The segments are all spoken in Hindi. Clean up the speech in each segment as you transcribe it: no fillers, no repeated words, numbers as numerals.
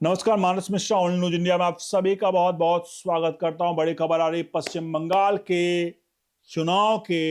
नमस्कार, मानस मिश्रा ऑल न्यूज इंडिया में आप सभी का बहुत बहुत स्वागत करता हूं। बड़ी खबर आ रही पश्चिम बंगाल के चुनाव के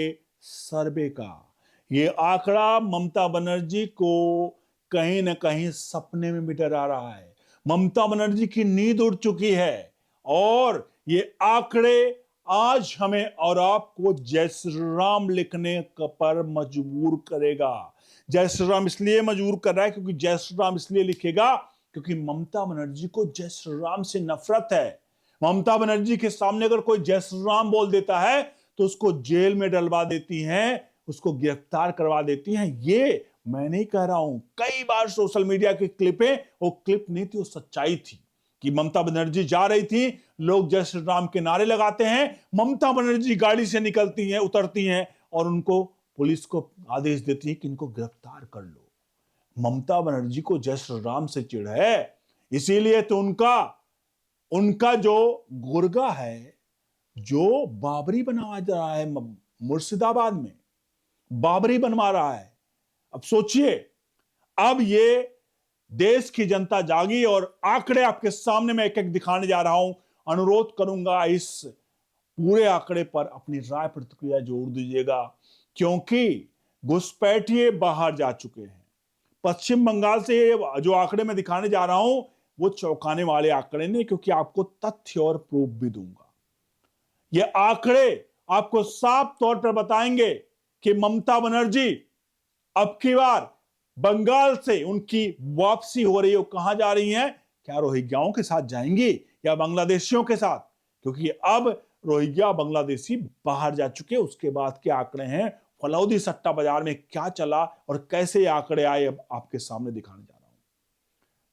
सर्वे का। ये आंकड़ा ममता बनर्जी को कहीं ना कहीं सपने में भी डरा रहा है। ममता बनर्जी की नींद उड़ चुकी है और ये आंकड़े आज हमें और आपको जय श्री राम लिखने पर मजबूर करेगा। जय श्री राम इसलिए मजबूर कर रहा है क्योंकि जय श्री राम इसलिए लिखेगा क्योंकि ममता बनर्जी को जय श्री राम से नफरत है। ममता बनर्जी के सामने अगर कोई जय श्री राम बोल देता है तो उसको जेल में डलवा देती हैं, उसको गिरफ्तार करवा देती हैं। ये मैं नहीं कह रहा हूं, कई बार सोशल मीडिया की क्लिपें, वो क्लिप नहीं थी, वो सच्चाई थी कि ममता बनर्जी जा रही थी, लोग जय श्री राम के नारे लगाते हैं, ममता बनर्जी गाड़ी से निकलती हैं, उतरती हैं और उनको पुलिस को आदेश देती है कि इनको गिरफ्तार कर लो। ममता बनर्जी को जय श्री राम से चिढ़ है, इसीलिए तो उनका जो गुर्गा है, जो बाबरी बनवा रहा है मुर्शिदाबाद में, बाबरी बनवा रहा है। अब सोचिए, अब ये देश की जनता जागी और आंकड़े आपके सामने मैं एक एक दिखाने जा रहा हूं। अनुरोध करूंगा इस पूरे आंकड़े पर अपनी राय प्रतिक्रिया जोड़ दीजिएगा, क्योंकि घुसपैठिए बाहर जा चुके हैं। पश्चिम बंगाल से जो आंकड़े मैं दिखाने जा रहा हूं वो चौंकाने वाले आंकड़े नहीं, क्योंकि आपको तथ्य और प्रूफ भी दूंगा। ये आंकड़े आपको साफ तौर पर बताएंगे कि ममता बनर्जी अब की बार बंगाल से उनकी वापसी हो रही है। वो कहां जा रही हैं? क्या रोहिंग्याओं के साथ जाएंगी या बांग्लादेशियों के साथ? क्योंकि अब रोहिंग्या बांग्लादेशी बाहर जा चुके। उसके बाद के आंकड़े हैं, फलौदी सट्टा बाजार में क्या चला और कैसे ये आंकड़े आए, अब आपके सामने दिखाने जा रहा हूं।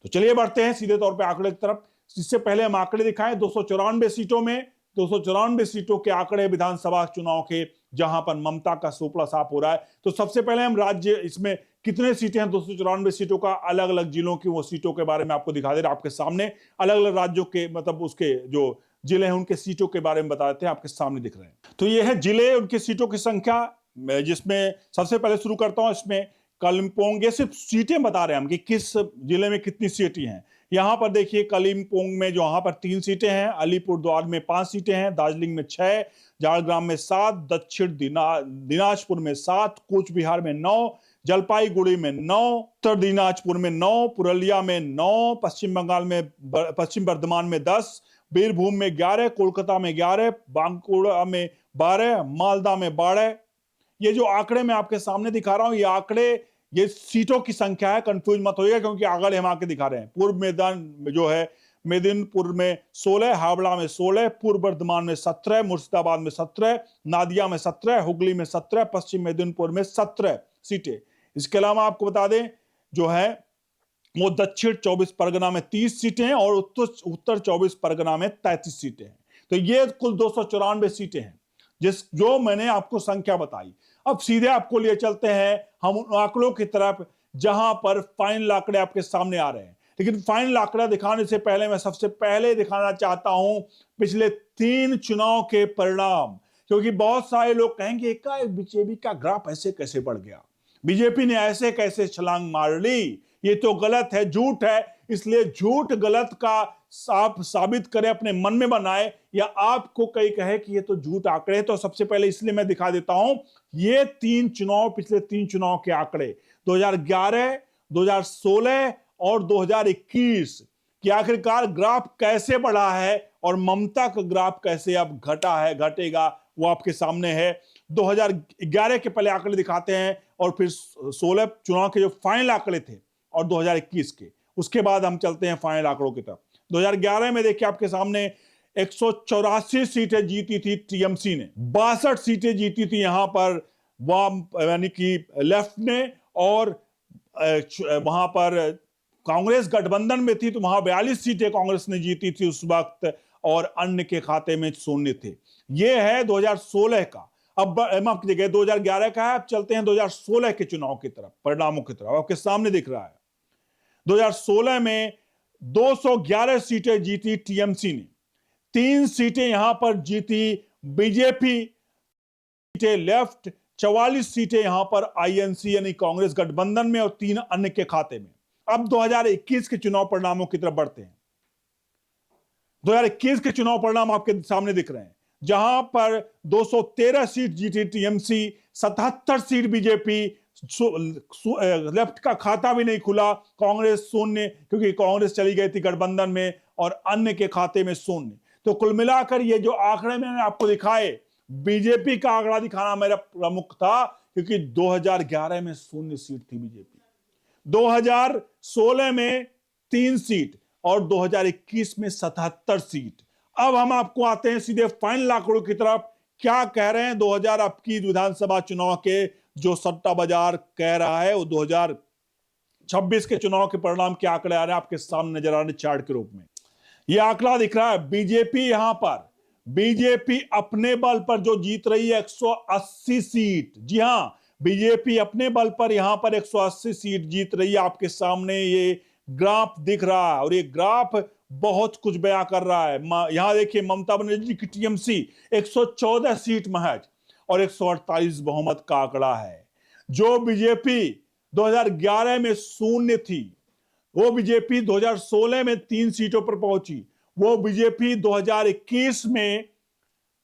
तो चलिए बढ़ते हैं सीधे तौर पे आंकड़े की तरफ। इससे पहले हम आंकड़े दिखाएं 294 सीटों में, 294 सीटों के आंकड़े विधानसभा चुनाव के, जहां पर ममता का सुपड़ा साफ हो रहा है। तो सबसे पहले हम राज्य, इसमें कितने सीटें हैं 294 सीटों का, अलग अलग जिलों की वो सीटों के बारे में आपको दिखा दे रहे हैं आपके सामने। अलग अलग राज्यों के, मतलब उसके जो जिले हैं उनके सीटों के बारे में बता देते हैं, आपके सामने दिख रहे हैं। तो ये है जिले, उनकी सीटों की संख्या, जिसमें सबसे पहले शुरू करता हूं। इसमें कलिम्पोंग, ये सिर्फ सीटें बता रहे हैं हम कि किस जिले में कितनी सीटें हैं। यहां पर देखिए कलिम्पोंग में जो, वहां पर 3 सीटें हैं, अलीपुरद्वार में 5 सीटें हैं, दार्जिलिंग में 6, झारग्राम में 7, दक्षिण दिनाजपुर में 7, कूच बिहार में 9, जलपाईगुड़ी में 9, उत्तर दिनाजपुर में 9, पुरुलिया में 9, पश्चिम बंगाल में, पश्चिम बर्धमान में 10, बीरभूम में 11, कोलकाता में 11, बांकुड़ा में 12, मालदा में 12। ये जो आंकड़े मैं आपके सामने दिखा रहा हूं, ये आंकड़े, ये सीटों की संख्या है, कंफ्यूज मत होइएगा, क्योंकि आंकड़े हम आके दिखा रहे हैं। पूर्व मैदान जो है, मेदिनीपुर में 16, हावड़ा में 16, पूर्व बर्धमान में 17, मुर्शिदाबाद में 17, नादिया में 17, हुगली में 17, पश्चिम मेदिनीपुर में 17 सीटें। इसके अलावा आपको बता दें जो है वो दक्षिण 24 परगना में 30 सीटें हैं और उत्तर 24 परगना में 33 सीटें हैं। तो ये कुल 294 सीटें हैं, जो मैंने आपको संख्या बताई। अब सीधे आपको लिए चलते हैं हम उन आंकड़ों की तरफ जहां पर फाइनल आंकड़े आपके सामने आ रहे हैं। लेकिन फाइनल आंकड़ा दिखाने से पहले मैं सबसे पहले दिखाना चाहता हूं पिछले 3 चुनाव के परिणाम, क्योंकि बहुत सारे लोग कहेंगे बीजेपी का ग्राफ ऐसे कैसे बढ़ गया, बीजेपी ने ऐसे कैसे छलांग मार ली, ये तो गलत है, झूठ है। इसलिए झूठ गलत का आप साबित करें, अपने मन में बनाए, या आपको कहीं कहे कि ये तो झूठ आंकड़े हैं, तो सबसे पहले इसलिए मैं दिखा देता हूं ये 3 चुनाव, पिछले 3 चुनाव के आंकड़े 2011, 2016 और 2021 कि आखिरकार ग्राफ कैसे बढ़ा है और ममता का ग्राफ कैसे अब घटा है, घटेगा, वो आपके सामने है। 2011 के पहले आंकड़े दिखाते हैं और फिर 16 चुनाव के जो फाइनल आंकड़े थे और 2021 के, उसके बाद हम चलते हैं फाइनल आंकड़ों की तरफ। 2011 में देखिए आपके सामने 184 सीटें जीती थी टीएमसी ने, 62 सीटें जीती थी यहां पर वाम यानी कि लेफ्ट ने, और वहां पर कांग्रेस गठबंधन में थी तो वहां 42 सीटें कांग्रेस ने जीती थी उस वक्त, और अन्य के खाते में शून्य थे। यह है 2016 का। अब माफ कीजिएगा 2011 का है। अब चलते हैं 2016 के चुनाव की तरफ, परिणामों की तरफ। आपके सामने दिख रहा है 2016 में 211 सीटें जीती टीएमसी ने, 3 सीटें यहां पर जीती बीजेपी, सीटें लेफ्ट, 44 सीटें यहां पर आईएनसी यानी कांग्रेस गठबंधन में और 3 अन्य के खाते में। अब 2021 के चुनाव परिणामों की तरफ बढ़ते हैं। 2021 के चुनाव परिणाम आपके सामने दिख रहे हैं, जहां पर 213 सीट जीती टीएमसी, 77 सीट बीजेपी, लेफ्ट का खाता भी नहीं खुला, कांग्रेस शून्य, क्योंकि कांग्रेस चली गई थी गठबंधन में, और अन्य के खाते में शून्य। तो कुल मिलाकर ये जो आंकड़े मैंने आपको दिखाए, बीजेपी का आंकड़ा दिखाना मेरा प्रमुख था, क्योंकि 2011 में शून्य सीट थी बीजेपी, 2016 में 3 सीट और 2021 में 77 सीट। अब हम आपको आते हैं सीधे फाइनल आंकड़ों की तरफ। क्या कह रहे हैं 2021 विधानसभा चुनाव के जो सट्टा बाजार कह रहा है, वो 2026 के चुनाव के परिणाम के आंकड़े आ रहे हैं आपके सामने नजर आ रहे चार्ट के रूप में। यह आंकड़ा दिख रहा है, बीजेपी यहां पर, बीजेपी अपने बल पर जो जीत रही है 180 सीट। जी हां, बीजेपी अपने बल पर यहां पर 180 सीट जीत रही है। आपके सामने ये ग्राफ दिख रहा है, और ये ग्राफ बहुत कुछ बयां कर रहा है। यहां देखिए, ममता बनर्जी की टीएमसी 114 सीट महज और 148 बहुमत का आंकड़ा है। जो बीजेपी 2011 में शून्य थी, वो बीजेपी 2016 में 3 सीटों पर पहुंची। वो बीजेपी 2021 में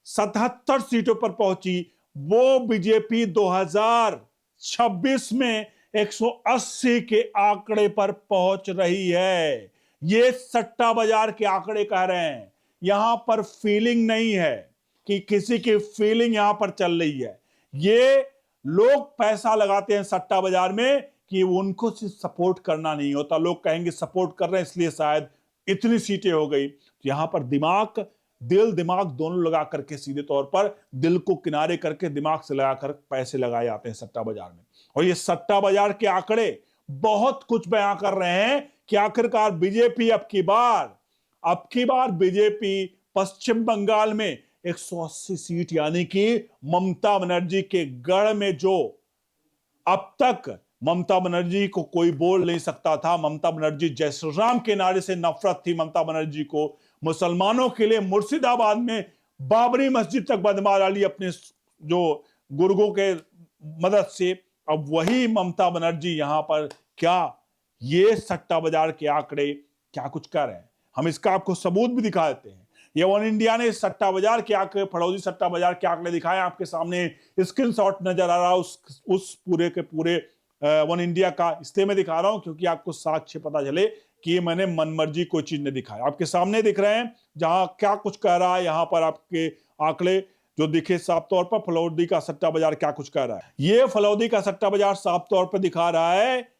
77 सीटों पर पहुंची। वो बीजेपी 2026 में 180 के आंकड़े पर पहुंच रही है। ये सट्टा बाजार के आंकड़े कह रहे हैं। यहां पर फीलिंग नहीं है कि किसी की फीलिंग यहां पर चल रही है। ये लोग पैसा लगाते हैं सट्टा बाजार में कि उनको सिर्फ सपोर्ट करना नहीं होता। लोग कहेंगे सपोर्ट कर रहे हैं इसलिए शायद इतनी सीटें हो गई। यहां पर दिमाग, दिल दिमाग दोनों लगा करके, सीधे तौर पर दिल को किनारे करके दिमाग से लगाकर पैसे लगाए जाते हैं सट्टा बाजार में। और ये सट्टा बाजार के आंकड़े बहुत कुछ बयां कर रहे हैं कि आखिरकार बीजेपी अब की बार बीजेपी पश्चिम बंगाल में 180 सीट, यानी कि ममता बनर्जी के गढ़ में, जो अब तक ममता बनर्जी को कोई बोल नहीं सकता था। ममता बनर्जी जय श्री राम के नारे से नफरत थी ममता बनर्जी को। मुसलमानों के लिए मुर्शिदाबाद में बाबरी मस्जिद तक बनवा डाली अपने जो गुर्गों के मदद से। अब वही ममता बनर्जी यहां पर, क्या ये सट्टा बाजार के आंकड़े क्या कुछ कर रहे हैं? हम इसका आपको सबूत भी दिखा देते हैं। ये वन इंडिया ने सट्टा बाजार के आंकड़े, फड़ौदी सट्टा बाजार के आंकड़े दिखाए आपके सामने। स्क्रीनशॉट नजर आ रहा है उस पूरे के पूरे वन इंडिया का, इसलिए मैं दिखा रहा हूं क्योंकि आपको साक्ष्य पता चले कि ये मैंने मनमर्जी कोई चीज नहीं दिखाया। आपके सामने दिख रहे हैं जहां क्या कुछ कह रहा है। यहां पर आपके आंकड़े जो दिखे साफ तौर पर, फलौदी का सट्टा बाजार क्या कुछ कह रहा है। ये फलौदी का सट्टा बाजार साफ तौर पर दिखा रहा है,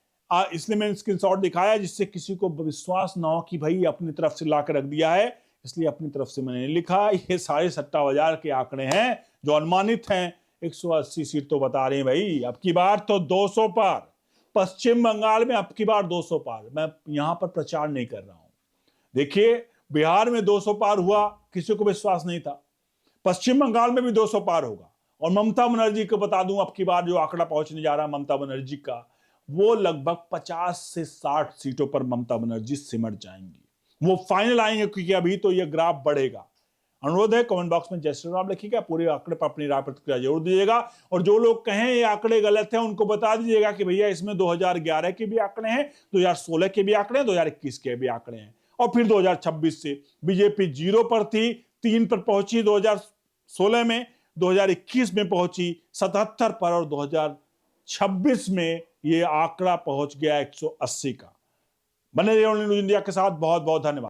इसलिए मैंने स्क्रीनशॉट दिखाया जिससे किसी को विश्वास ना हो कि भाई अपनी तरफ से ला कर रख दिया है, इसलिए अपनी तरफ से मैंने लिखा। ये सारे सट्टा बाजार के आंकड़े हैं जो अनुमानित हैं। 180 सीट तो बता रहे हैं भाई, अब की बार तो 200 पार। पश्चिम बंगाल में अब की बार 200 पार। मैं यहां पर प्रचार नहीं कर रहा हूं। देखिए, बिहार में 200 पार हुआ, किसी को विश्वास नहीं था। पश्चिम बंगाल में भी 200 पार होगा। और ममता बनर्जी को बता दूं, अब की बार जो आंकड़ा पहुंचने जा रहा है ममता बनर्जी का, वो लगभग 50 से 60 सीटों पर ममता बनर्जी सिमट जाएंगी। वो फाइनल आएंगे, क्योंकि अभी तो ये ग्राफ बढ़ेगा। अनुरोध है, कमेंट बॉक्स में जय श्री राम लिखिएगा, पूरे आंकड़े पर अपनी राय प्रतिक्रिया जरूर दीजिएगा। और जो लोग कहें ये आंकड़े गलत हैं, उनको बता दीजिएगा कि भैया इसमें 2011 के भी आंकड़े हैं, 2016 के भी आंकड़े हैं, 2021 के भी आंकड़े हैं। और फिर 2026 से बीजेपी 0 पर थी, 3 पर पहुंची 2016 में, 2021 में पहुंची 77 पर, और 2026 में ये आंकड़ा पहुंच गया 180 का। बने रहिए न्यूज़ इंडिया के साथ। बहुत बहुत धन्यवाद।